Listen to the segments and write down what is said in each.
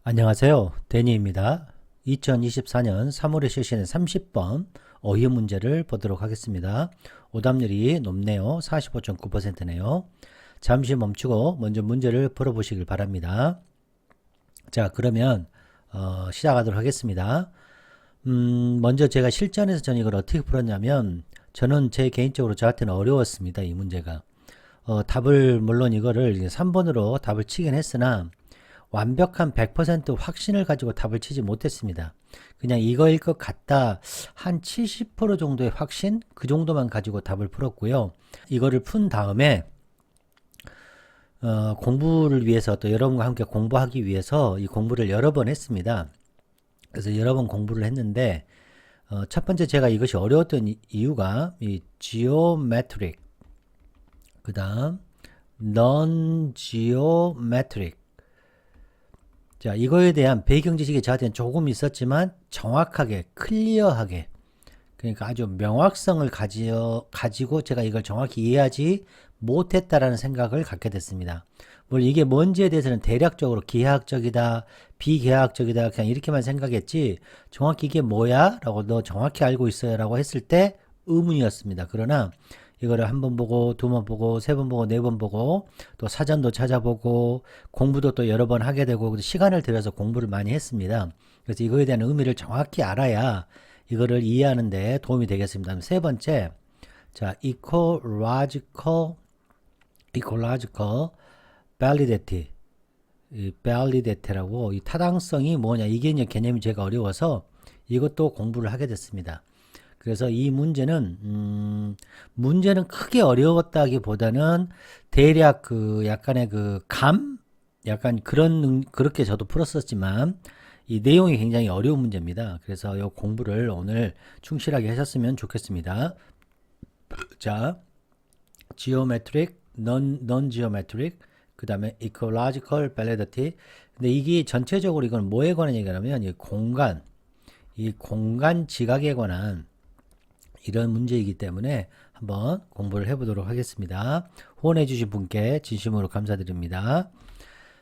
안녕하세요. 데니입니다. 2024년 3월에 실시된 30번 어휘 문제를 보도록 하겠습니다. 오답률이 높네요. 45.9%네요. 잠시 멈추고 먼저 문제를 풀어보시길 바랍니다. 자, 그러면 시작하도록 하겠습니다. 먼저 제가 실전에서 저는 이걸 어떻게 풀었냐면 저는 제 개인적으로 저한테는 어려웠습니다. 이 문제가. 답을 물론 이거를 3번으로 답을 치긴 했으나 완벽한 100% 확신을 가지고 답을 치지 못했습니다. 그냥 이거일 것 같다. 한 70% 정도의 확신? 그 정도만 가지고 답을 풀었고요. 이거를 푼 다음에 공부를 위해서 또 여러분과 함께 공부하기 위해서 이 공부를 여러 번 했습니다. 그래서 여러 번 공부를 했는데 첫 번째 제가 이것이 어려웠던 이유가 이 geometric 그 다음 non-geometric 자, 이거에 대한 배경 지식이 저한테는 조금 있었지만 정확하게, 클리어하게, 그러니까 아주 명확성을 가지고 제가 이걸 정확히 이해하지 못했다라는 생각을 갖게 됐습니다. 물론 이게 뭔지에 대해서는 대략적으로 기하학적이다, 비기하학적이다, 그냥 이렇게만 생각했지, 정확히 이게 뭐야? 라고 너 정확히 알고 있어요? 라고 했을 때 의문이었습니다. 그러나 이거를 한 번 보고, 두 번 보고, 세 번 보고, 네 번 보고, 또 사전도 찾아보고, 공부도 또 여러 번 하게 되고, 시간을 들여서 공부를 많이 했습니다. 그래서 이거에 대한 의미를 정확히 알아야 이거를 이해하는데 도움이 되겠습니다. 세 번째, 자, ecological validity. 이 validity라고, 이 타당성이 뭐냐, 이게 이제 개념이 제가 어려워서 이것도 공부를 하게 됐습니다. 그래서 이 문제는 크게 어려웠다기보다는 대략 그 약간의 약간 그렇게 저도 풀었었지만 이 내용이 굉장히 어려운 문제입니다. 그래서 이 공부를 오늘 충실하게 하셨으면 좋겠습니다. 자, geometric, non-geometric, 그 다음에 ecological validity. 근데 이게 전체적으로 이건 뭐에 관한 얘기냐면 이 공간 지각에 관한 이런 문제이기 때문에 한번 공부를 해보도록 하겠습니다. 후원해 주신 분께 진심으로 감사드립니다.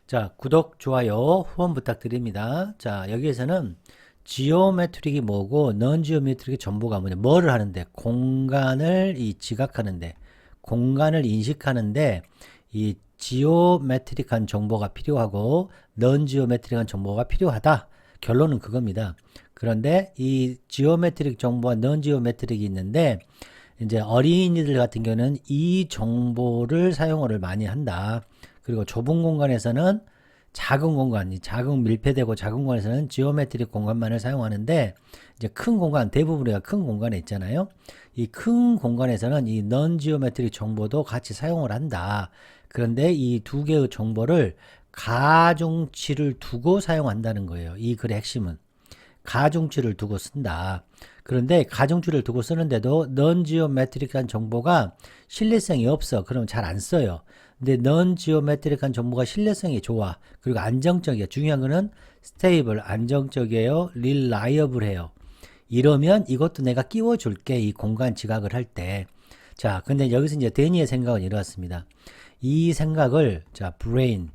자, 구독, 좋아요, 후원 부탁드립니다. 자, 여기에서는 지오메트릭이 뭐고 넌지오메트릭의 정보가 뭐냐, 뭐를 하는데, 공간을 지각하는데, 공간을 인식하는데 이 지오메트릭한 정보가 필요하고 넌지오메트릭한 정보가 필요하다. 결론은 그겁니다. 그런데 이 지오메트릭 정보와 넌지오메트릭이 있는데 이제 어린이들 같은 경우는 이 정보를 사용을 많이 한다. 그리고 좁은 공간에서는 작은 공간, 작은 밀폐되고 작은 공간에서는 지오메트릭 공간만을 사용하는데 이제 큰 공간, 대부분 우리가 큰 공간에 있잖아요. 이 큰 공간에서는 이 넌지오메트릭 정보도 같이 사용을 한다. 그런데 이 두 개의 정보를 가중치를 두고 사용한다는 거예요. 이 글의 핵심은. 가중치를 두고 쓴다. 그런데 가중치를 두고 쓰는데도 넌지오메트릭한 정보가 신뢰성이 없어. 그러면 잘 안 써요. 근데 넌지오메트릭한 정보가 신뢰성이 좋아. 그리고 안정적이야. 중요한 거는 스테이블, 안정적이에요. 릴라이어블해요. 이러면 이것도 내가 끼워줄게. 이 공간 지각을 할 때. 자, 근데 여기서 이제 데니의 생각은 이렇습니다. 이 생각을, 자, 브레인,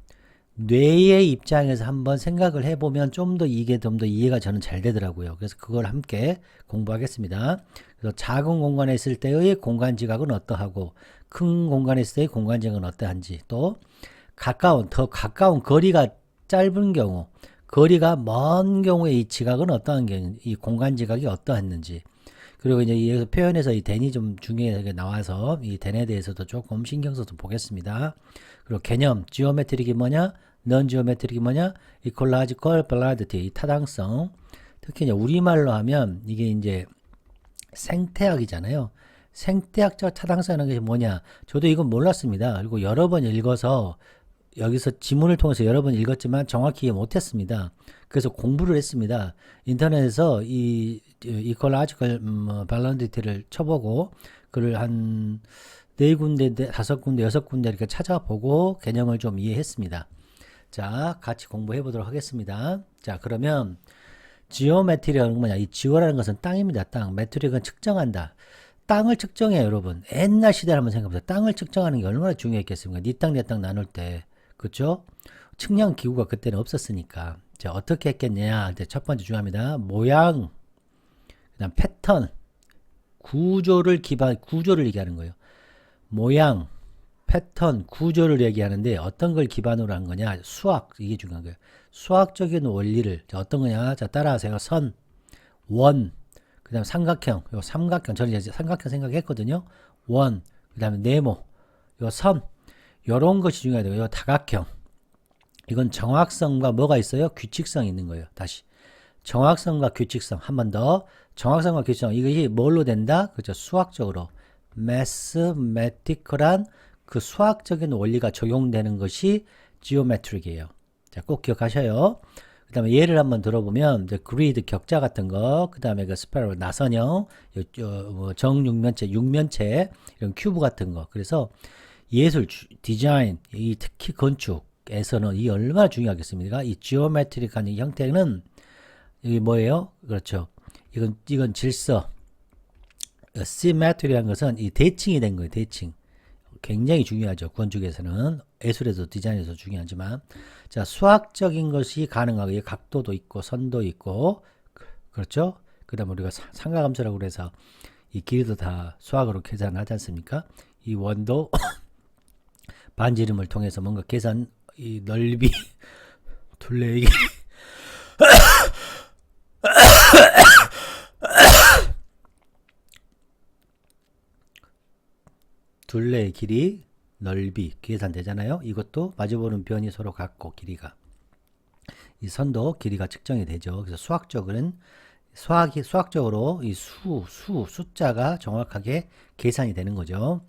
뇌의 입장에서 한번 생각을 해보면 이게 좀 더 이해가 저는 잘 되더라고요. 그래서 그걸 함께 공부하겠습니다. 그래서 작은 공간에 있을 때의 공간 지각은 어떠하고 큰 공간에 있을 때의 공간 지각은 어떠한지, 또 더 가까운 거리가 짧은 경우, 거리가 먼 경우의 이 지각은 어떠한 경우, 이 공간 지각이 어떠했는지, 그리고 이제 여기서 표현에서 이 댄이 좀 중요하게 나와서 이 댄에 대해서도 조금 신경 써서 보겠습니다. 그리고 개념, 지오메트릭이 뭐냐, 넌 지오메트릭이 뭐냐, 이콜라지컬 발라디티, 이 타당성. 특히 이제 우리말로 하면 이게 이제 생태학이잖아요. 생태학적 타당성이라는 것이 뭐냐, 저도 이건 몰랐습니다. 그리고 여러 번 읽어서 여기서 지문을 통해서 여러 번 읽었지만 정확히 이해 못했습니다. 그래서 공부를 했습니다. 인터넷에서 이 이콜라지컬 발란디티를 쳐보고 그를 한 4군데, 5군데, 6군데 이렇게 찾아보고 개념을 좀 이해했습니다. 자, 같이 공부해 보도록 하겠습니다. 자, 그러면 지오메트리라는 뭐냐? 이 지오라는 것은 땅입니다. 땅. 메트릭은 측정한다. 땅을 측정해요, 여러분. 옛날 시대를 한번 생각해보세요. 땅을 측정하는 게 얼마나 중요했겠습니까? 네 땅, 내 땅 나눌 때. 그쵸? 측량 기구가 그때는 없었으니까. 자, 어떻게 했겠냐? 이제 첫 번째 중요합니다. 모양, 그다음 패턴, 구조를 얘기하는 거예요. 모양, 패턴, 구조를 얘기하는데 어떤 걸 기반으로 한 거냐? 수학, 이게 중요한 거예요. 수학적인 원리를, 자, 어떤 거냐? 자, 따라하세요. 선, 원, 그 다음 삼각형, 요 삼각형, 저는 이제 삼각형 생각했거든요. 원, 그 다음에 네모, 요 선, 요런 것이 중요해요. 요 다각형. 이건 정확성과 뭐가 있어요? 규칙성이 있는 거예요. 다시. 정확성과 규칙성. 한 번 더. 정확성과 규칙성. 이것이 뭘로 된다? 그죠? 수학적으로. mathematical한 그 수학적인 원리가 적용되는 것이 geometric이에요. 자, 꼭 기억하셔요. 그 다음에 예를 한번 들어보면, 이제 그리드 격자 같은 거, 그 다음에 그 스파이럴 나선형, 정육면체, 육면체, 이런 큐브 같은 거. 그래서 예술, 디자인, 이 특히 건축에서는 이 얼마나 중요하겠습니까? 이 지오메트릭한 이 형태는 이게 뭐예요? 그렇죠. 이건 질서. 시메트리한 것은 이 대칭이 된 거예요. 대칭. 굉장히 중요하죠. 건축에서는. 예술에서 디자인에서 중요하지만. 자, 수학적인 것이 가능하고, 각도도 있고, 선도 있고, 그렇죠? 그 다음에 우리가 삼각함수라고 그래서 이 길이도 다 수학으로 계산하지 않습니까? 이 원도 반지름을 통해서 뭔가 계산, 이 넓이, 둘레의 길이, 둘레의 길이, 넓이 계산되잖아요. 이것도 마주보는 변이 서로 같고 길이가, 이 선도 길이가 측정이 되죠. 그래서 수학적으로 이 숫자가 정확하게 계산이 되는 거죠.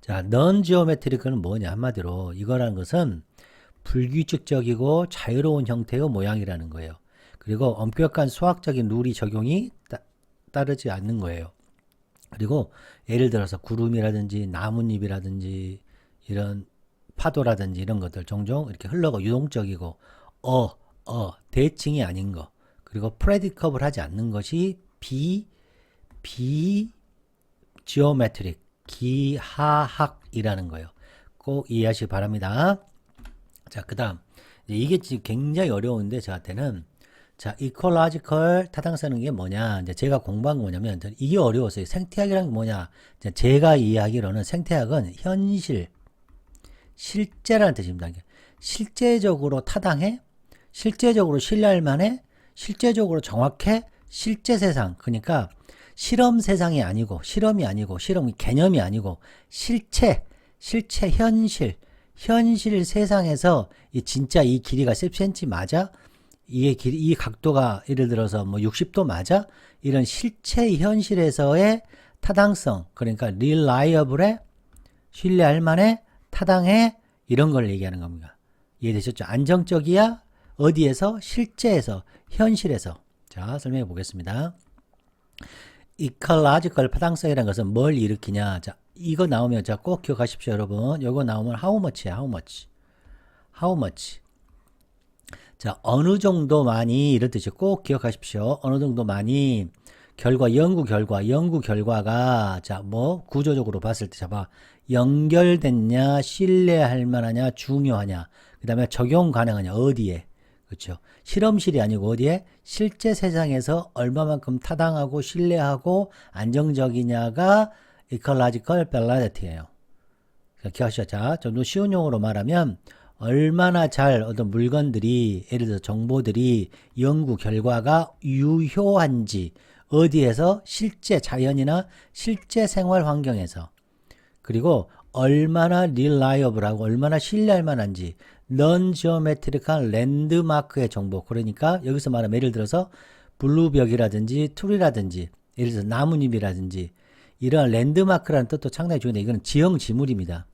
자, non-geometric은 뭐냐? 한마디로 이거라는 것은 불규칙적이고 자유로운 형태의 모양이라는 거예요. 그리고 엄격한 수학적인 룰이 적용이 따르지 않는 거예요. 그리고 예를 들어서 구름이라든지 나뭇잎이라든지 이런 파도라든지 이런 것들 종종 이렇게 흘러가 유동적이고 대칭이 아닌 거, 그리고 프레디커블 하지 않는 것이 지오메트릭, 기하학이라는 거예요. 꼭 이해하시기 바랍니다. 자, 그 다음 이게 굉장히 어려운데 저한테는, 자, 이퀄라지컬 타당성은 게 뭐냐? 이제 제가 공부한 거 뭐냐면, 이게 어려웠어요. 생태학이란 게 뭐냐? 제가 이해하기로는 생태학은 실제라는 뜻입니다. 실제적으로 타당해? 실제적으로 신뢰할 만해? 실제적으로 정확해? 실제 세상. 그러니까 실험 세상이 아니고, 실험이 아니고, 실험 개념이 아니고, 실체, 현실 세상에서 진짜 이 길이가 10cm 맞아? 이 각도가 예를 들어서 뭐 60도 맞아? 이런 실체 현실에서의 타당성, 그러니까 reliable해, 신뢰할 만해, 타당해, 이런 걸 얘기하는 겁니다. 이해되셨죠? 안정적이야? 어디에서? 실제에서, 현실에서. 자, 설명해 보겠습니다. ecological 타당성이라는 것은 뭘 일으키냐? 자, 이거 나오면, 자, 꼭 기억하십시오, 여러분. 이거 나오면 how much야, how much. 자, 어느 정도 많이, 이런 뜻이 꼭 기억하십시오. 어느 정도 많이, 연구 결과가, 자, 뭐, 구조적으로 봤을 때, 잡아, 연결됐냐, 신뢰할 만하냐, 중요하냐, 그 다음에 적용 가능하냐, 어디에, 그렇죠. 실험실이 아니고 어디에? 실제 세상에서 얼마만큼 타당하고 신뢰하고 안정적이냐가 ecological validity예요. 기억하시죠? 자, 좀 더 쉬운 용어로 말하면, 얼마나 잘 어떤 물건들이, 예를 들어 정보들이, 연구 결과가 유효한지, 어디에서? 실제 자연이나 실제 생활 환경에서. 그리고 얼마나 reliable하고 얼마나 신뢰할 만한지, non-geometric한 랜드마크의 정보. 그러니까 여기서 말하면 예를 들어서 블루벽이라든지 툴이라든지, 예를 들어서 나뭇잎이라든지, 이런 랜드마크라는 뜻도 상당히 중요한데, 이거는 지형지물입니다.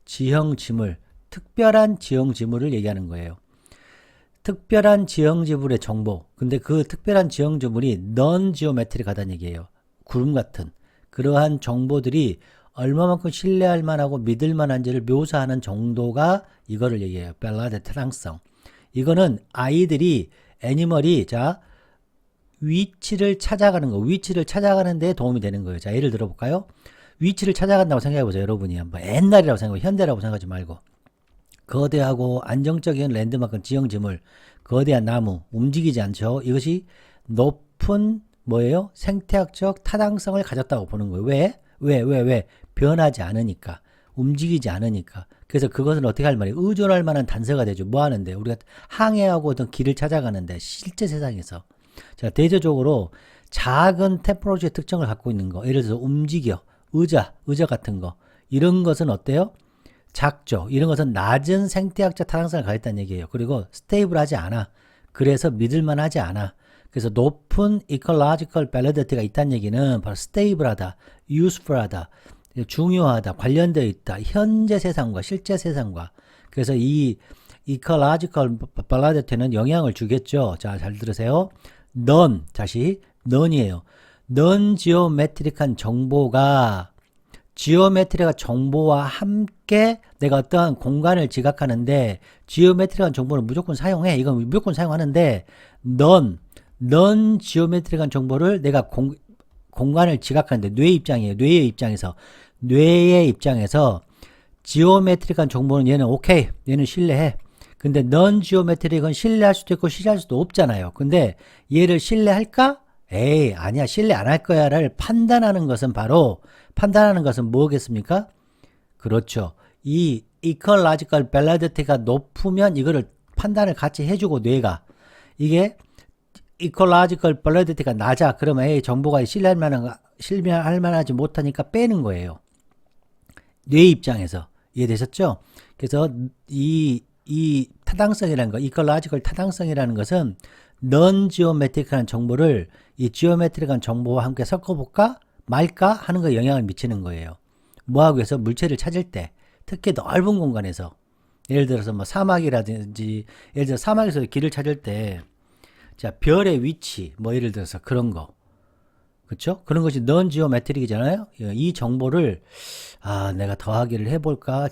지형지물. 특별한 지형지물을 얘기하는 거예요. 특별한 지형지물의 정보. 근데 그 특별한 지형지물이 non-geometric하다는 얘기예요. 구름 같은 그러한 정보들이 얼마만큼 신뢰할 만하고 믿을 만한지를 묘사하는 정도가 이거를 얘기해요. 밸러드 타당성. 이거는 아이들이, 애니멀이, 자, 위치를 찾아가는 거, 위치를 찾아가는 데 도움이 되는 거예요. 자, 예를 들어볼까요? 위치를 찾아간다고 생각해보세요. 여러분이 한번 옛날이라고 생각하고 현대라고 생각하지 말고. 거대하고 안정적인 랜드마크 지형지물, 거대한 나무, 움직이지 않죠. 이것이 높은 뭐예요? 생태학적 타당성을 가졌다고 보는 거예요. 왜? 변하지 않으니까. 움직이지 않으니까. 그래서 그것은 어떻게 할 말이에요? 의존할 만한 단서가 되죠. 뭐 하는데? 우리가 항해하고 어떤 길을 찾아가는데 실제 세상에서. 자, 대조적으로 작은 테크놀로지의 특징을 갖고 있는 거. 예를 들어서 움직여. 의자 같은 거. 이런 것은 어때요? 작죠. 이런 것은 낮은 생태학적 타당성을 가졌다는 얘기예요. 그리고 스테이블하지 않아. 그래서 믿을만하지 않아. 그래서 높은 ecological validity가 있다는 얘기는 바로 스테이블하다, useful하다, 중요하다, 관련되어 있다. 현재 세상과 실제 세상과. 그래서 이 ecological validity는 영향을 주겠죠. 자, 잘 들으세요. 다시 non이에요. non-geometric한 정보가 지오메트리가 정보와 함께 내가 어떠한 공간을 지각하는데 지오메트리한 정보는 무조건 사용해. 이건 무조건 사용하는데 넌 지오메트리한 정보를 내가 공간을 지각하는데 뇌의 입장에서 지오메트리한 정보는 얘는 오케이. 얘는 신뢰해. 근데 넌 지오메트릭은 신뢰할 수도 있고 신뢰할 수도 없잖아요. 근데 얘를 신뢰할까? 에이, 아니야. 신뢰 안 할 거야를 판단하는 것은 뭐겠습니까? 그렇죠. 이 ecological validity가 높으면 이거를 판단을 같이 해주고 뇌가 이게 ecological validity가 낮아. 그러면 정보가 신뢰할 만하지 못하니까 빼는 거예요. 뇌 입장에서 이해되셨죠? 그래서 이 타당성이라는 거, ecological 타당성이라는 것은 non-geometric한 정보를 이 geometric한 정보와 함께 섞어볼까 말까 하는 거에 영향을 미치는 거예요. 뭐하고 해서 물체를 찾을 때 특히 넓은 공간에서 예를 들어서 뭐 사막이라든지 예를 들어 사막에서 길을 찾을 때 자, 별의 위치 뭐 예를 들어서 그런 거 그렇죠? 그런 것이 non-geometric이잖아요. 이 정보를 내가 더하기를 해볼까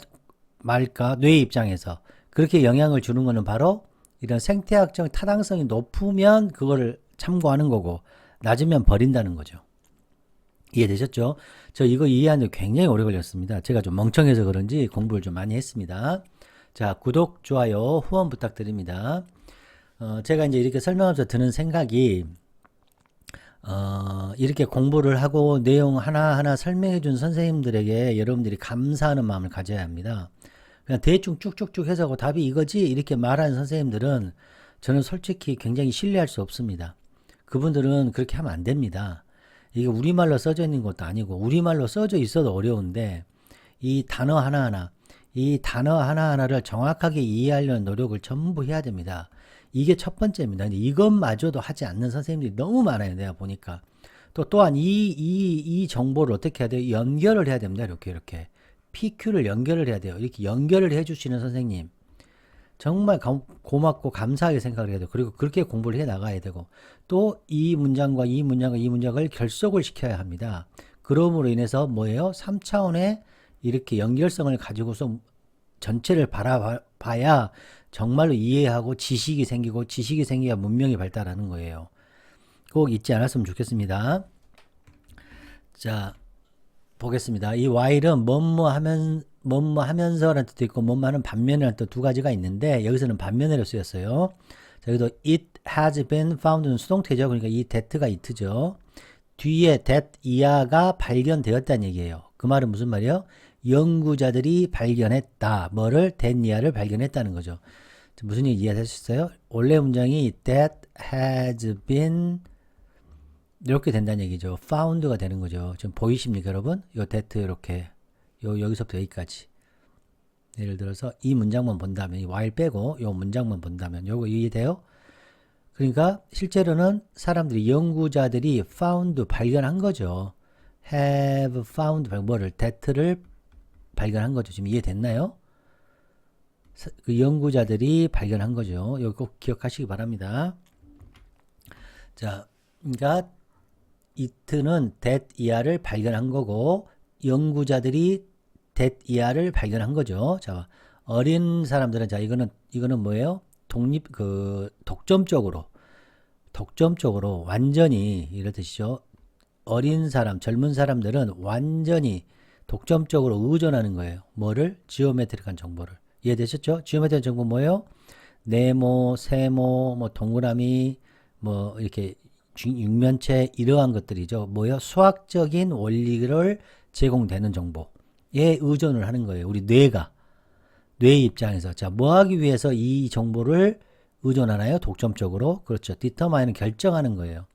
말까 뇌의 입장에서 그렇게 영향을 주는 거는 바로 이런 생태학적 타당성이 높으면 그거를 참고하는 거고 낮으면 버린다는 거죠. 이해되셨죠? 저 이거 이해하는데 굉장히 오래 걸렸습니다. 제가 좀 멍청해서 그런지 공부를 좀 많이 했습니다. 자, 구독, 좋아요, 후원 부탁드립니다. 제가 이제 이렇게 설명하면서 드는 생각이 이렇게 공부를 하고 내용 하나하나 설명해 준 선생님들에게 여러분들이 감사하는 마음을 가져야 합니다. 그냥 대충 쭉쭉쭉 해서 답이 이거지 이렇게 말하는 선생님들은 저는 솔직히 굉장히 신뢰할 수 없습니다. 그분들은 그렇게 하면 안 됩니다. 이게 우리말로 써져 있는 것도 아니고 우리말로 써져 있어도 어려운데 이 단어 하나하나를 정확하게 이해하려는 노력을 전부 해야 됩니다. 이게 첫 번째입니다. 근데 이것마저도 하지 않는 선생님들이 너무 많아요. 내가 보니까. 또한 이 정보를 어떻게 해야 돼요? 연결을 해야 됩니다. 이렇게. PQ를 연결을 해야 돼요. 이렇게 연결을 해주시는 선생님. 정말 고맙고 감사하게 생각을 해야 돼요. 그리고 그렇게 공부를 해 나가야 되고 또 이 문장과 이 문장을 결속을 시켜야 합니다. 그럼으로 인해서 뭐예요? 3차원의 이렇게 연결성을 가지고서 전체를 바라봐야 정말로 이해하고 지식이 생겨야 문명이 발달하는 거예요. 꼭 잊지 않았으면 좋겠습니다. 자, 보겠습니다. 이 while은 뭐뭐 하면서라는 뜻도 있고 뭐뭐 하는 반면이라는 뜻 두 가지가 있는데 여기서는 반면으로 쓰였어요. 자, 여기도 it has been found는 수동태죠. 그러니까 이 that가 it죠. 뒤에 that 이하가 발견되었다는 얘기예요. 그 말은 무슨 말이에요? 연구자들이 발견했다. 뭐를? that 이하를 발견했다는 거죠. 무슨 얘기 이해하셨어요? 원래 문장이 that has been 이렇게 된다는 얘기죠. found가 되는 거죠. 지금 보이십니까, 여러분? 요 that 이렇게 여기서부터 여기까지. 예를 들어서 이 문장만 본다면 이 while 빼고 요 문장만 본다면 요거 이해돼요? 그러니까 실제로는 사람들이 연구자들이 found 발견한 거죠. have found 뭐를 that를 발견한 거죠. 지금 이해됐나요? 그 연구자들이 발견한 거죠. 이거 꼭 기억하시기 바랍니다. 자, 그러니까 it는 that 이하를 발견한 거고 연구자들이 that 이하를 발견한 거죠. 자, 어린 사람들은 자 이거는 뭐예요? 독점적으로 완전히 이런 뜻이죠. 어린 사람, 젊은 사람들은 완전히 독점적으로 의존하는 거예요. 뭐를? 지오메트릭한 정보를. 이해되셨죠? 지오메트리한 정보 뭐예요? 네모, 세모, 뭐 동그라미, 뭐 이렇게 육면체 이러한 것들이죠. 뭐예요? 수학적인 원리를 제공되는 정보에 의존을 하는 거예요. 우리 뇌의 입장에서. 자, 뭐 하기 위해서 이 정보를 의존하나요? 독점적으로. 그렇죠. determine은 결정하는 거예요.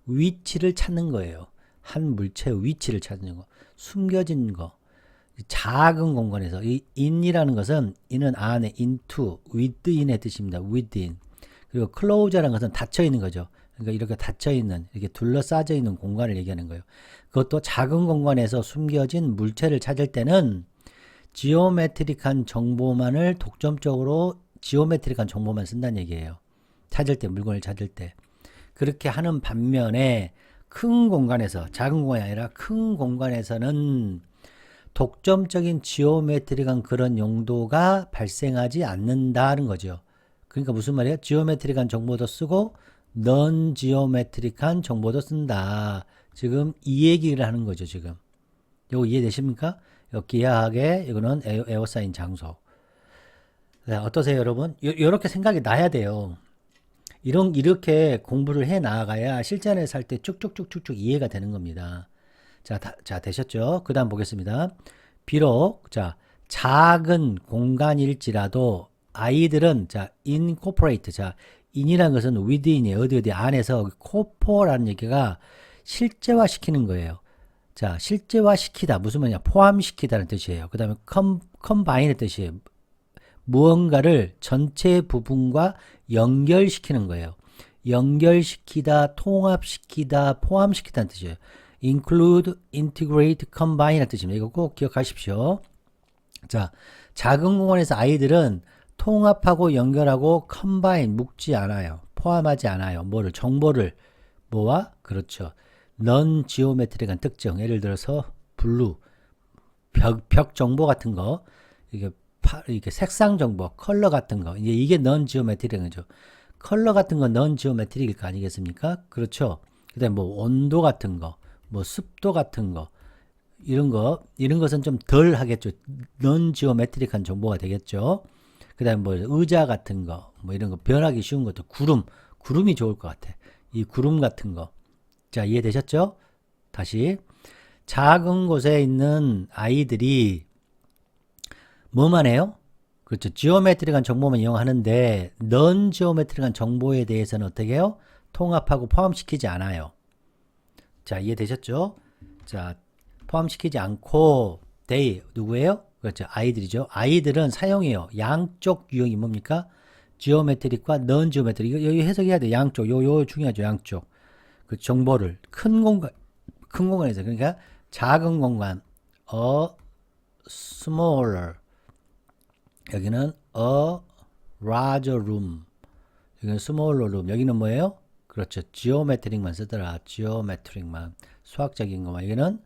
위치를 찾는 거예요. 한 물체의 위치를 찾는 거. 숨겨진 거. 작은 공간에서 이 in이라는 것은 in은 안에 into, within의 뜻입니다. within. 그리고 close라는 것은 닫혀 있는 거죠. 그러니까 이렇게 닫혀 있는, 이렇게 둘러싸져 있는 공간을 얘기하는 거예요. 그것도 작은 공간에서 숨겨진 물체를 찾을 때는 지오메트릭한 정보만을 독점적으로 지오메트릭한 정보만 쓴다는 얘기예요. 찾을 때, 물건을 찾을 때. 그렇게 하는 반면에 큰 공간에서, 작은 공간이 아니라 큰 공간에서는 독점적인 지오메트릭한 그런 용도가 발생하지 않는다는 거죠. 그러니까 무슨 말이에요? 지오메트릭한 정보도 쓰고 넌 지오메트릭한 정보도 쓴다. 지금 이 얘기를 하는 거죠, 지금. 이거 이해되십니까? 기하학의 이거는 에어사인 장소. 네, 어떠세요, 여러분? 이렇게 생각이 나야 돼요. 이렇게 공부를 해 나가야 실전에서 할 때 쭉쭉쭉쭉쭉 이해가 되는 겁니다. 자, 되셨죠? 그 다음 보겠습니다. 비록, 자, 작은 공간일지라도 아이들은, 자, incorporate, 자, in이라는 것은 within이 어디 안에서 corpo라는 얘기가 실제화 시키는 거예요. 자, 실제화 시키다. 무슨 말이냐? 포함시키다는 뜻이에요. 그 다음에 combine의 뜻이에요. 무언가를 전체 부분과 연결시키는 거예요. 연결시키다, 통합시키다, 포함시키다는 뜻이에요. include, integrate, combine이라는 뜻입니다. 이거 꼭 기억하십시오. 자, 작은 공간에서 아이들은 통합하고 연결하고 combine, 묶지 않아요. 포함하지 않아요. 뭐를, 정보를, 뭐와? 그렇죠. non geometric한 특정, 예를 들어서 블루, 벽 정보 같은 거, 이게 색상 정보, 컬러 같은 거, 이게 non geometric한 거죠. 컬러 같은 건 non geometric일 거 아니겠습니까? 그렇죠. 그다음에 뭐 온도 같은 거, 뭐 습도 같은 거, 이런 것은 좀 덜 하겠죠. non geometric한 정보가 되겠죠. 그다음에 뭐 의자 같은 거, 뭐 이런 거 변하기 쉬운 것도 구름이 좋을 것 같아. 이 구름 같은 거. 자, 이해되셨죠? 다시. 작은 곳에 있는 아이들이 뭐만 해요? 그렇죠. 지오메트릭한 정보만 이용하는데 넌 지오메트릭한 정보에 대해서는 어떻게 해요? 통합하고 포함시키지 않아요. 자, 이해되셨죠? 자, 포함시키지 않고 they 누구예요? 그렇죠. 아이들이죠. 아이들은 사용해요. 양쪽 유형이 뭡니까? 지오메트릭과 넌 지오메트릭. 이거 해석해야 돼. 양쪽. 요 중요하죠. 양쪽. 그 정보를 큰 공간에서, 그러니까 작은 공간 smaller, 여기는 a larger room, 여기는 smaller room, 여기는 뭐예요? 그렇죠. geometric만 쓰더라. geometric만, 수학적인 것만. 여기는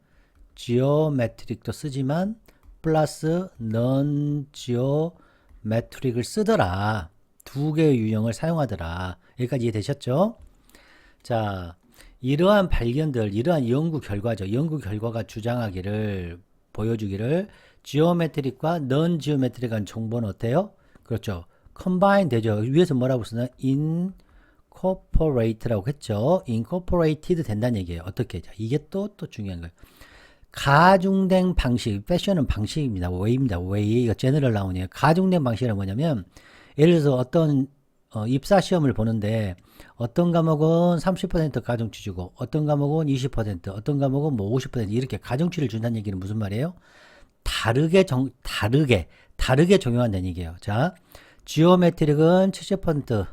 geometric도 쓰지만 플러스 non geometric을 쓰더라. 두 개의 유형을 사용하더라. 여기까지 이해되셨죠? 자, 이러한 발견들, 이러한 연구 결과죠. 연구 결과가 주장하기를, 보여주기를 지오메트릭과 넌 지오메트릭한 정보는 어때요? 그렇죠. 컴바인 되죠. 위에서 뭐라고 쓰나? incorporate라고 했죠. incorporated 된다는 얘기예요. 어떻게? 자, 이게 또 중요한 거예요. 가중된 방식, 패션은 방식입니다. way입니다. way. 이거 제너럴 나오네요. 가중된 방식은 뭐냐면, 예를 들어서 어떤 입사 시험을 보는데 어떤 과목은 30% 가중치 주고 어떤 과목은 20%, 어떤 과목은 뭐 50% 이렇게 가중치를 준다는 얘기는 무슨 말이에요? 다르게 적용한다는 얘기예요. 자, 지오메트릭은 70%,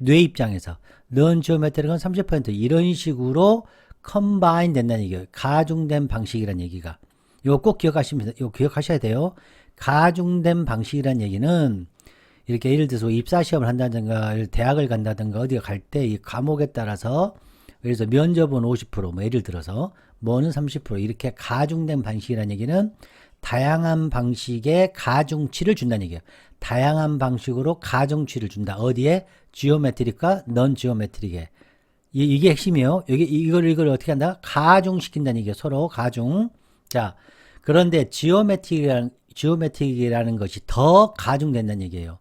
뇌 입장에서, 넌 지오메트릭은 30% 이런 식으로 컴바인 된다는 얘기예요. 가중된 방식이란 얘기가. 이거 꼭 기억하셔야 돼요. 가중된 방식이란 얘기는 이렇게 예를 들어서 입사 시험을 한다든가 대학을 간다든가 어디 갈 때 이 과목에 따라서, 예를 들어서 면접은 50%, 뭐 예를 들어서 뭐는 30% 이렇게 가중된 방식이라는 얘기는 다양한 방식의 가중치를 준다는 얘기예요. 다양한 방식으로 가중치를 준다. 어디에? 지오메트릭과 넌 지오메트릭에. 이게 핵심이에요. 이걸 어떻게 한다? 가중시킨다는 얘기예요. 서로 가중. 자, 그런데 지오메트릭이란 지오메트릭이라는 것이 더 가중된다는 얘기예요.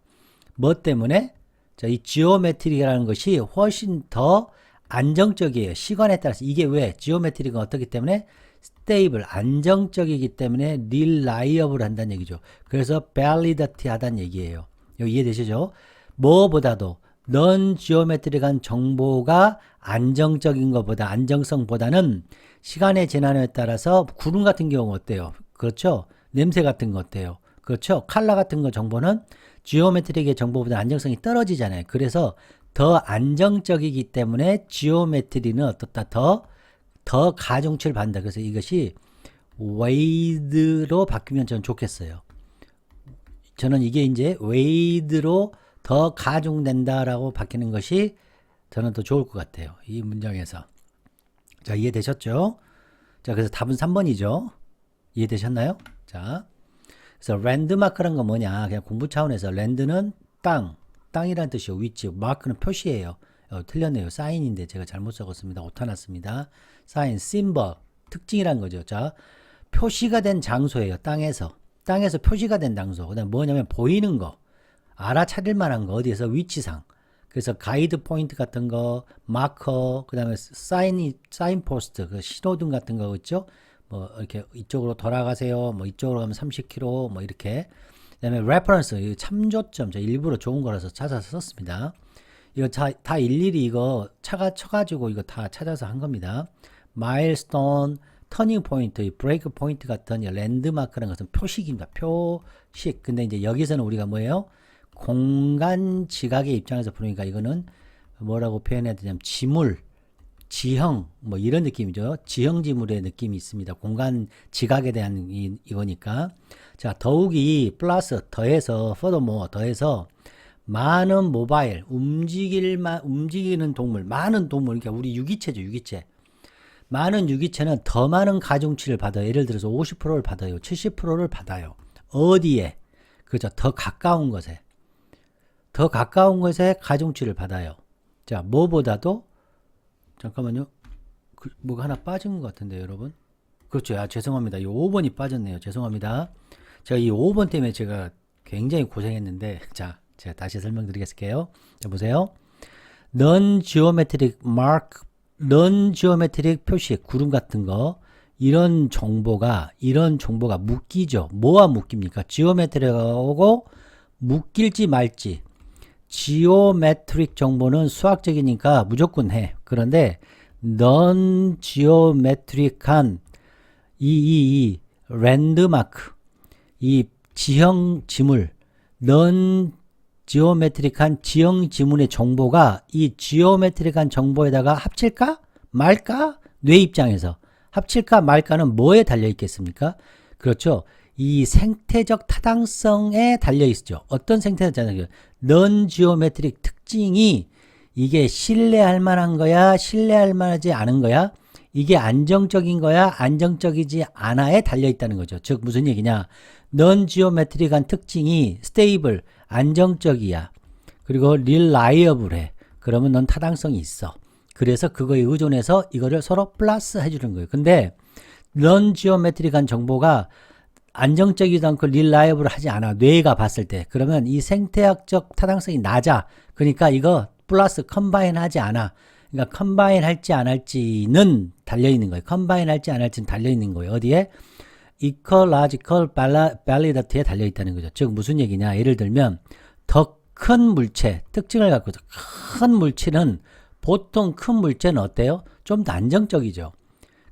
뭐 때문에? 자, 이 지오메트릭이라는 것이 훨씬 더 안정적이에요. 시간에 따라서. 이게 왜? 지오메트릭은 어떻기 때문에? 스테이블, 안정적이기 때문에 릴라이어블 한다는 얘기죠. 그래서 validity 하다는 얘기예요. 여기 이해되시죠? 뭐보다도 넌 지오메트릭한 정보가 안정적인 것보다, 안정성보다는 시간의 지남에 따라서 구름 같은 경우 어때요? 그렇죠? 냄새 같은 거 어때요? 그렇죠? 컬러 같은 거 정보는 지오메트릭의 정보보다 안정성이 떨어지잖아요. 그래서 더 안정적이기 때문에 지오메트리는 어떻다? 더 가중치를 받는다. 그래서 이것이 웨이드로 바뀌면 저는 좋겠어요. 저는 이게 이제 웨이드로 더 가중된다라고 바뀌는 것이 저는 더 좋을 것 같아요. 이 문장에서. 자, 이해되셨죠? 자, 그래서 답은 3번이죠. 이해되셨나요? 자, 그래서 랜드마크란 건 뭐냐? 그냥 공부 차원에서 랜드는 땅이라는 뜻이요. 위치. 마크는 표시예요. 틀렸네요. 사인인데 제가 잘못 적었습니다. 오타 났습니다. 사인, 심벌, 특징이란 거죠. 자, 표시가 된 장소예요. 땅에서 표시가 된 장소. 그 다음 뭐냐면 보이는 거, 알아차릴 만한 거, 어디에서 위치상. 그래서 가이드 포인트 같은 거, 마커, 그 다음에 사인 포스트, 그 신호등 같은 거 있죠? 뭐 이렇게 이쪽으로 돌아가세요. 뭐 이쪽으로 가면 30km 뭐 이렇게. 그다음에 레퍼런스, 참조점. 제가 일부러 좋은 거라서 찾아서 썼습니다. 이거 다 일일이 이거 쳐가지고 이거 다 찾아서 한 겁니다. 마일스톤, 터닝 포인트, 브레이크 포인트 같은 랜드마크라는 것은 표식입니다. 표식. 근데 이제 여기서는 우리가 뭐예요? 공간 지각의 입장에서 부르니까 이거는 뭐라고 표현해야 되냐면 지물, 지형 뭐 이런 느낌이죠. 지형 지물의 느낌이 있습니다. 공간 지각에 대한 이거니까. 자, 더욱이 플러스 더해서 furthermore 더해서 많은 모바일 움직이는 동물, 많은 동물, 그러니까 우리 유기체죠, 유기체. 많은 유기체는 더 많은 가중치를 받아요. 예를 들어서 50%를 받아요. 70%를 받아요. 어디에? 그죠? 더 가까운 것에 가중치를 받아요. 자, 뭐보다도 잠깐만요. 뭐가 하나 빠진 것 같은데 여러분. 그렇죠. 아, 죄송합니다. 이 5번이 빠졌네요. 죄송합니다. 제가 이 5번 때문에 제가 굉장히 고생했는데 자, 제가 다시 설명드리겠습니다. 자, 보세요. non-geometric 표시, 구름 같은 거 이런 정보가 묶이죠. 뭐와 묶입니까? 지오메트릭하고 묶일지 말지. 지오메트릭 정보는 수학적이니까 무조건 해. 그런데 non-geometric한 이 랜드마크, 이 지형 지물, non-geometric한 지형 지문의 정보가 이 geometric한 정보에다가 합칠까 말까? 뇌 입장에서 합칠까 말까는 뭐에 달려 있겠습니까? 그렇죠. 이 생태적 타당성에 달려 있죠. 어떤 생태적 타당성? non-geometric 특징이 이게 신뢰할 만한 거야, 신뢰할 만하지 않은 거야? 이게 안정적인 거야, 안정적이지 않아에 달려 있다는 거죠. 즉 무슨 얘기냐? non-geometric한 특징이 stable, 안정적이야. 그리고 reliable해. 그러면 넌 타당성이 있어. 그래서 그거에 의존해서 이거를 서로 플러스 해주는 거예요. 근데 non-geometric한 정보가 안정적이지도 않고 reliable 하지 않아. 뇌가 봤을 때. 그러면 이 생태학적 타당성이 낮아. 그러니까 이거 플러스 컴바인 하지 않아. 그러니까 컴바인 할지 안 할지는 달려있는 거예요. 컴바인 할지 안 할지는 달려있는 거예요. 어디에? ecological validity에 달려있다는 거죠. 즉 무슨 얘기냐. 예를 들면 더 큰 물체, 특징을 갖고 있어. 큰 물체는 보통 큰 물체는 어때요? 좀 더 안정적이죠.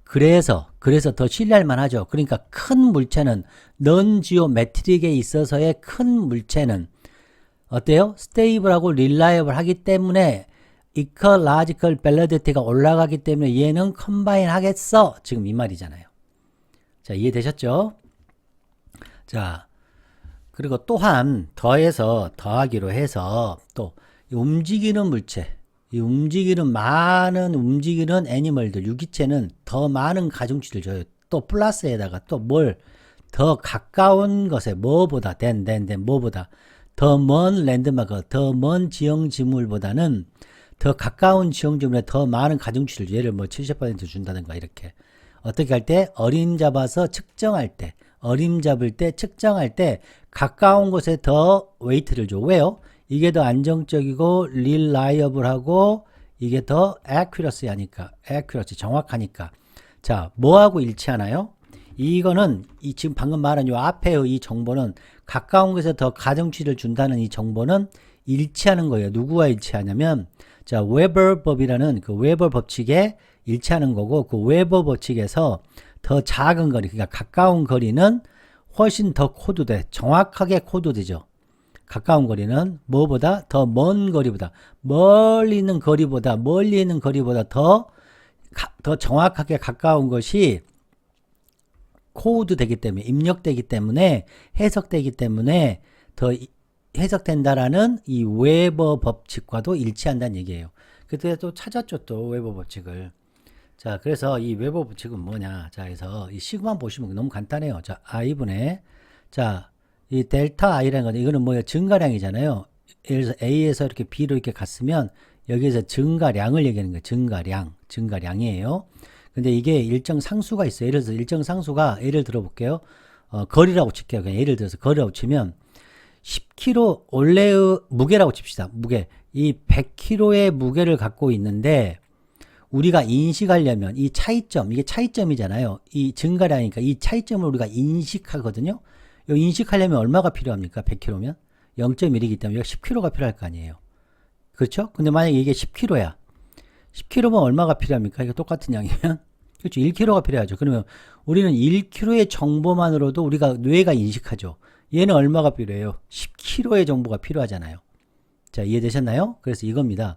그래서 더 신뢰할 만하죠. 그러니까 큰 물체는 non-geometric에 있어서의 큰 물체는 어때요? 스테이블하고 릴라이블 하기 때문에 ecological validity가 올라가기 때문에 얘는 컴바인 하겠어. 지금 이 말이잖아요. 자, 이해되셨죠? 자, 그리고 또한 더하기로 해서 또 움직이는 물체, 이 많은 움직이는 애니멀들, 유기체는 더 많은 가중치를 줘요. 또 플러스에다가 또 뭘 더 가까운 것에 뭐보다 뭐보다 더 먼 랜드마크, 더 먼 지형 지물보다는 더 가까운 지형 지물에 더 많은 가중치를 예를 뭐 70% 준다든가 이렇게 어떻게 할 때 어림 잡아서 측정할 때 어림잡을 때, 측정할 때 가까운 곳에 더 웨이트를 줘. 왜요? 이게 더 안정적이고 릴라이어블하고 이게 더 accuracy 하니까, accuracy 정확하니까. 자, 뭐하고 일치하나요? 이거는 이 지금 방금 말한 요 앞에의 이 정보는 가까운 곳에 더 가중치를 준다는 이 정보는 일치하는 거예요. 누구와 일치하냐면 자, 웨버 법이라는 그 웨버 법칙에 일치하는 거고 그 웨버 법칙에서 더 작은 거리, 그러니까 가까운 거리는 훨씬 더 코드돼. 정확하게 코드되죠. 가까운 거리는 뭐보다 더 먼 거리보다 멀리 있는 거리보다 더 정확하게 가까운 것이 코드 되기 때문에 입력되기 때문에 해석되기 때문에 더 해석된다라는 이 웨버 법칙과도 일치한다는 얘기예요. 그때 또 찾았죠, 또 웨버 법칙을. 자, 그래서 이 웨버 법칙은 뭐냐? 자, 그래서 이 시그마 보시면 너무 간단해요. 자, i분의 자, 이 델타 i라는 건 이거는 뭐예요? 증가량이잖아요. 예를 들어서 a에서 이렇게 b로 이렇게 갔으면 여기에서 증가량을 얘기하는 거예요. 증가량이에요. 근데 이게 일정 상수가 있어요. 예를 들어서 일정 상수가 예를 들어볼게요. 거리라고 칠게요. 그냥 예를 들어서 거리라고 치면 10kg 원래의 무게라고 칩시다. 무게. 이 100kg의 무게를 갖고 있는데 우리가 인식하려면 이 차이점, 이게 차이점이잖아요. 이 증가량이니까 이 차이점을 우리가 인식하거든요. 이 인식하려면 얼마가 필요합니까? 100kg면 0.1이기 때문에 여기 10kg가 필요할 거 아니에요. 그렇죠? 근데 만약에 이게 10kg야. 10kg면 얼마가 필요합니까? 이거 똑같은 양이면 그렇죠. 1kg가 필요하죠. 그러면 우리는 1kg의 정보만으로도 우리가 뇌가 인식하죠. 얘는 얼마가 필요해요? 10kg의 정보가 필요하잖아요. 자, 이해되셨나요? 그래서 이겁니다.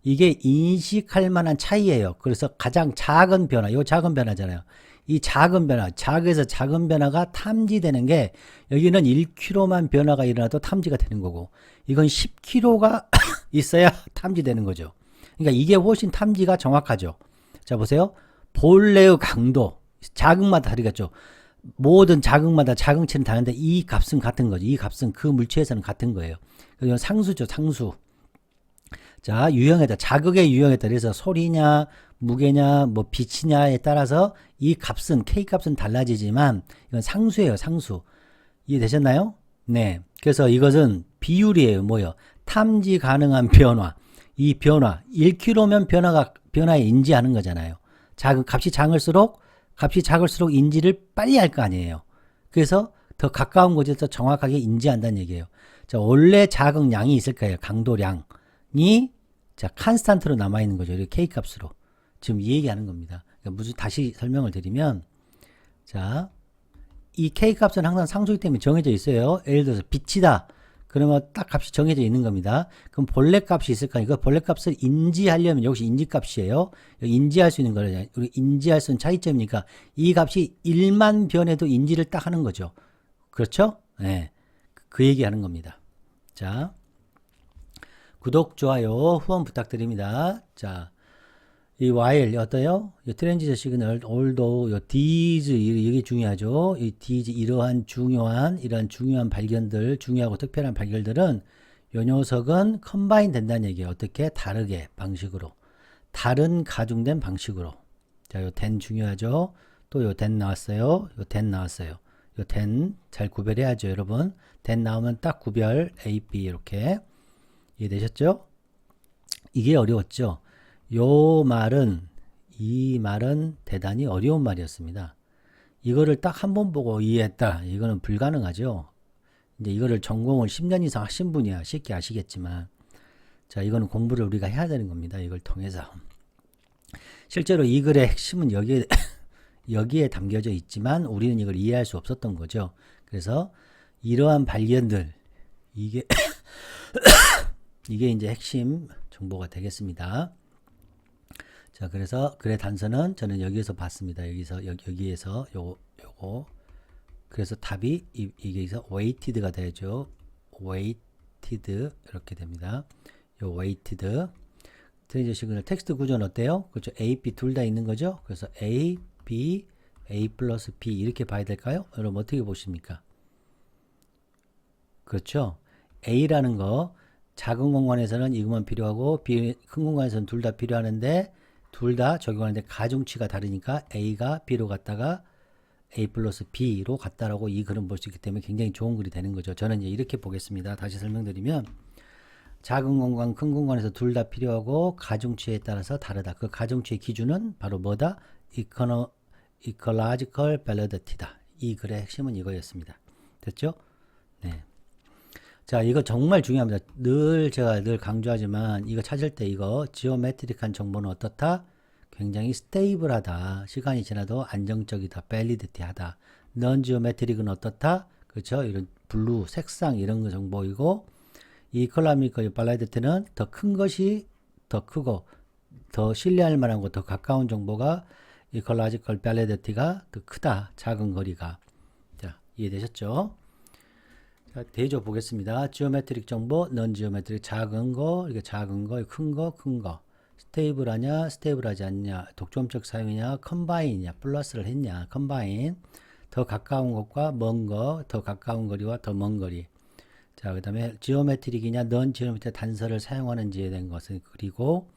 이게 인식할 만한 차이예요. 그래서 가장 작은 변화, 요 작은 변화잖아요. 이 작은 변화, 작에서 작은 변화가 탐지되는 게 여기는 1kg만 변화가 일어나도 탐지가 되는 거고 이건 10kg가 있어야 탐지되는 거죠. 그러니까 이게 훨씬 탐지가 정확하죠. 자, 보세요. 본래의 강도, 자극마다 다르겠죠. 모든 자극마다 자극치는 다른데 이 값은 같은 거죠. 이 값은 그 물체에서는 같은 거예요. 이건 상수죠, 상수. 자, 유형에 따라, 자극의 유형에 따라, 그래서 소리냐, 무게냐, 뭐 빛이냐에 따라서 이 값은, K 값은 달라지지만 이건 상수예요, 상수. 이해되셨나요? 네. 그래서 이것은 비율이에요, 뭐요? 탐지 가능한 변화. 이 변화, 1kg면 변화에 인지하는 거잖아요. 값이 작을수록 인지를 빨리 할 거 아니에요. 그래서 더 가까운 곳에서 정확하게 인지한다는 얘기예요. 자, 원래 자극량이 있을 거예요. 강도량이 자, 칸스탄트로 남아있는 거죠. K 값으로. 지금 이 얘기하는 겁니다. 그러니까 다시 설명을 드리면 자, 이 K 값은 항상 상수이기 때문에 정해져 있어요. 예를 들어서 빛이다. 그러면 딱 값이 정해져 있는 겁니다. 그럼 본래 값이 있을까? 이거 본래 값을 인지하려면 역시 인지 값이에요. 인지할 수 있는 거잖아요. 우리 인지할 수 있는 차이점이니까 이 값이 1만 변해도 인지를 딱 하는 거죠. 그렇죠? 네. 그 얘기하는 겁니다. 자, 구독, 좋아요, 후원 부탁드립니다. 자, 이 while 어때요? 이 트랜지션 시그널, although, 요 these 이게 중요하죠. 이 these 이러한 중요한 발견들, 중요하고 특별한 발견들은 요 녀석은 컴바인 된다는 얘기예요. 어떻게? 다르게 방식으로, 다른 가중된 방식으로. 자, 요 then 중요하죠. 또 요 then 나왔어요. 요 then 나왔어요. 요 then 잘 구별해야죠, 여러분. then 나오면 딱 구별 A, B 이렇게 이해되셨죠? 이게 어려웠죠. 이 말은 대단히 어려운 말이었습니다. 이거를 딱 한 번 보고 이해했다. 이거는 불가능하죠. 이제 이거를 전공을 10년 이상 하신 분이야 쉽게 아시겠지만, 자, 이거는 공부를 우리가 해야 되는 겁니다. 이걸 통해서. 실제로 이 글의 핵심은 여기에 담겨져 있지만 우리는 이걸 이해할 수 없었던 거죠. 그래서 이러한 발견들, 이게 이제 핵심 정보가 되겠습니다. 자, 그래서 글의 단서는 저는 여기에서 봤습니다. 여기에서 요거. 그래서 답이 이게서 weighted가 되죠. weighted 이렇게 됩니다. 요 weighted. 트랜지션 시그널 텍스트 구조는 어때요? 그렇죠. A, B 둘 다 있는 거죠. 그래서 A, B, A 플러스 B 이렇게 봐야 될까요? 여러분 어떻게 보십니까? 그렇죠. A라는 거 작은 공간에서는 이것만 필요하고 큰 공간에서는 둘 다 필요하는데 둘 다 적용하는데 가중치가 다르니까 A가 B로 갔다가 A 플러스 B로 같다라고 이 글은 볼 수 있기 때문에 굉장히 좋은 글이 되는 거죠. 저는 이제 이렇게 보겠습니다. 다시 설명드리면 작은 공간, 큰 공간에서 둘 다 필요하고 가중치에 따라서 다르다. 그 가중치의 기준은 바로 뭐다? Ecological Validity,다. 이 글의 핵심은 이거였습니다. 됐죠? 네. 자, 이거 정말 중요합니다. 제가 늘 강조하지만 이거 찾을 때 이거 지오메트릭한 정보는 어떻다? 굉장히 스테이블하다. 시간이 지나도 안정적이다. 밸리디티하다. 넌 지오메트릭은 어떻다? 그렇죠? 이런 블루, 색상 이런 거 정보이고 이 이코노미컬 밸리디티는 더 큰 것이 더 크고 더 신뢰할 만한 거 더 가까운 정보가 이콜라지컬 밸리디티가 더 크다. 작은 거리가. 자, 이해되셨죠? 자, 대조 보겠습니다. 지오메트릭 정보, 넌 지오메트릭 작은 거, 이게 작은 거, 큰 거, 큰 거. 스테이블하냐, 스테이블하지 않냐, 독점적 사용이냐, 컴바인이냐, 플러스를 했냐, 컴바인. 더 가까운 것과 먼 거, 더 가까운 거리와 더 먼 거리. 자, 그 다음에 지오메트릭이냐, 넌 지오메트릭 단서를 사용하는지에 대한 것은 그리고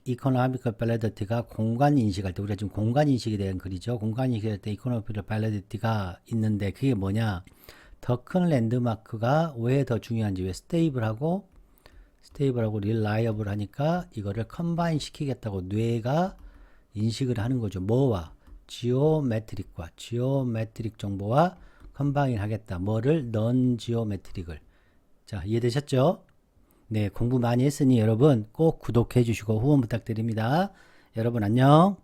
이코노미컬 밸리디티가 공간 인식할 때 우리가 지금 공간 인식에 대한 글이죠. 공간 인식할 때 이코노미컬 밸리디티가 있는데 그게 뭐냐? 더 큰 랜드마크가 왜 더 중요한지 왜 스테이블하고 릴라이어블 하니까 이거를 컴바인 시키겠다고 뇌가 인식을 하는 거죠. 뭐와? 지오메트릭과 지오메트릭 정보와 컴바인 하겠다. 뭐를? 넌 지오메트릭을. 자, 이해되셨죠? 네, 공부 많이 했으니 여러분 꼭 구독해 주시고 후원 부탁드립니다. 여러분 안녕.